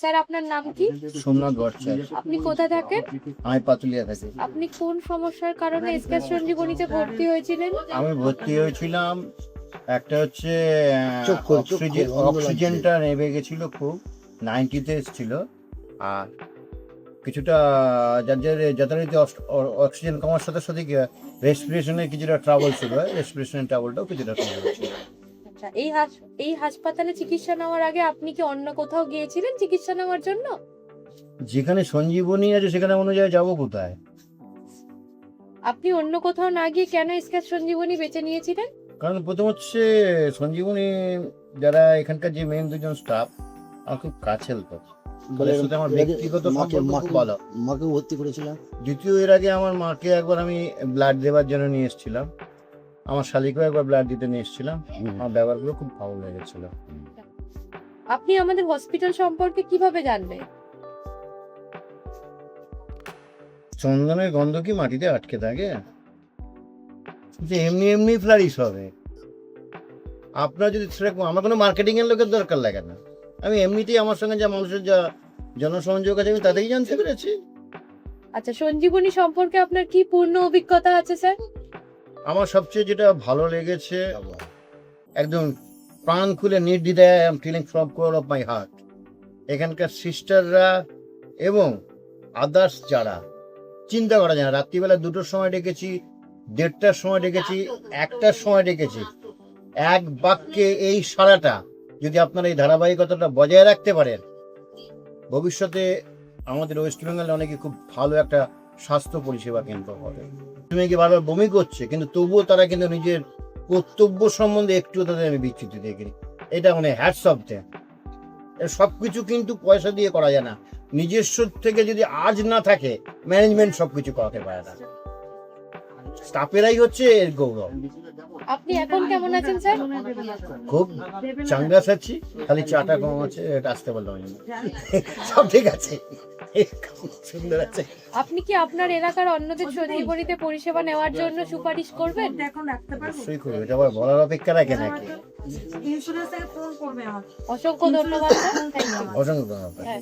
Sir আপনার নাম কি? সোমনাথ ভট্টাচার্য। আপনি কোথায় থাকেন? আমি পাতুলিয়া থাকি। আপনি কোন সমস্যার কারণে এসকে সঞ্জীবনীতে ভর্তি হয়েছিলেন? আমি ভর্তি হয়েছিলাম, একটা হচ্ছে চক্ষু, অক্সিজেনটা নেমে গেছিল, খুব 90-তে এসেছিল। আর কিছুটা যথারীতি অক্সিজেন কমার সাথে সাথে রেসপিরেশনের কিছুটা ট্রাবল ছিল, রেসপিরেশনের ট্রাবলটাও কিছুটা কমে গেছিল। আচ্ছা, এই হাসপাতালে চিকিৎসা নেওয়ার আগে আপনি কি অন্য কোথাও গিয়েছিলেন চিকিৎসা নেওয়ার জন্য? যেখানে সঞ্জীবনী আছে সেখানে অন্য জায়গায় যাবো কোথায়? আপনি অন্য কোথাও না গিয়ে কেন এসকে সঞ্জীবনী বেছে নিয়েছিলেন? কারণ প্রথম হচ্ছে সঞ্জীবনী যারা এখানকার যে মেন দুজন স্টাফ আমার খুব কাছের লোক, তাদের সাথে আমার ব্যক্তিগত সম্পর্ক খুব ভালো। মাকে ভর্তি করেছিলাম। দ্বিতীয়, এর আগে আমার মাকে একবার আমি ব্লাড দেওয়ার জন্য নিয়ে এসেছিলাম, আমার শালিকেও একবার ব্লাড দিতে নিয়ে এসেছিলাম। আমার ব্যবহারগুলো খুব ভালো লেগেছিল। আপনি আমাদের হসপিটাল সম্পর্কে কিভাবে জানবেন? চন্দনের গন্ধ কি মাটিতে আটকে থাকে? যে এমনি এমনি ফ্লারিশ হবে। আপনার যদি সেরকম, আমার কোনো মার্কেটিং এর লোকের দরকার লাগে না, আমি এমনিতেই আমার সঙ্গে যা মানুষের যা জনসংযোগ আছে আমি তাতেই জানতে পেরেছি। আচ্ছা, সঞ্জীবনী সম্পর্কে আপনার কি পূর্ণ অভিজ্ঞতা আছে স্যার? আমার সবচেয়ে যেটা ভালো লেগেছে, একদম প্রাণ খুলে নির্দ্বিধায় I am feeling from core of my heart, এখানকার সিস্টাররা এবং আদার্স যারা, চিন্তা করা যায় না, রাত্রিবেলা 2টোর সময় ডেকেছি, 1:30টার সময় ডেকেছি, 1টার সময় ডেকেছি, এক বাক্যে এই সারাটা যদি আপনারা এই ধারাবাহিকতাটা বজায় রাখতে পারেন, ভবিষ্যতে আমাদের ওয়েস্ট বেঙ্গলে অনেকে খুব ভালো একটা স্বাস্থ্য পরিষেবা কেন্দ্র হবে। তুমি কি বারবার বমি করছে, কিন্তু তবুও তারা কিন্তু নিজের কর্তব্য সম্বন্ধে একটু তাদের আমি বিচ্যুতি দেখিনি। এটা মানে হ্যাটস অফ দেম। সবকিছু কিন্তু পয়সা দিয়ে করা যায় না, নিজস্ব থেকে যদি আজ না থাকে ম্যানেজমেন্ট সবকিছু করাতে পারে না, স্টাফেরাই হচ্ছে এর গৌরব। আপনি এখন কেমন আছেন স্যার? খুব চাঙ্গাস আছি, খালি চাটা কম আছে, এটা আসতে বললাম আমি। সব ঠিক আছে, সুন্দর আছে। আপনি কি আপনার এলাকার অন্যদের সঞ্জীবনীতে পরিষেবা নেওয়ার জন্য সুপারিশ করবেন? অবশ্যই করবো, এটা আবার বলার অপেক্ষা রাখে নাকি? অসংখ্য ধন্যবাদ স্যার। অসংখ্য ধন্যবাদ। হ্যাঁ।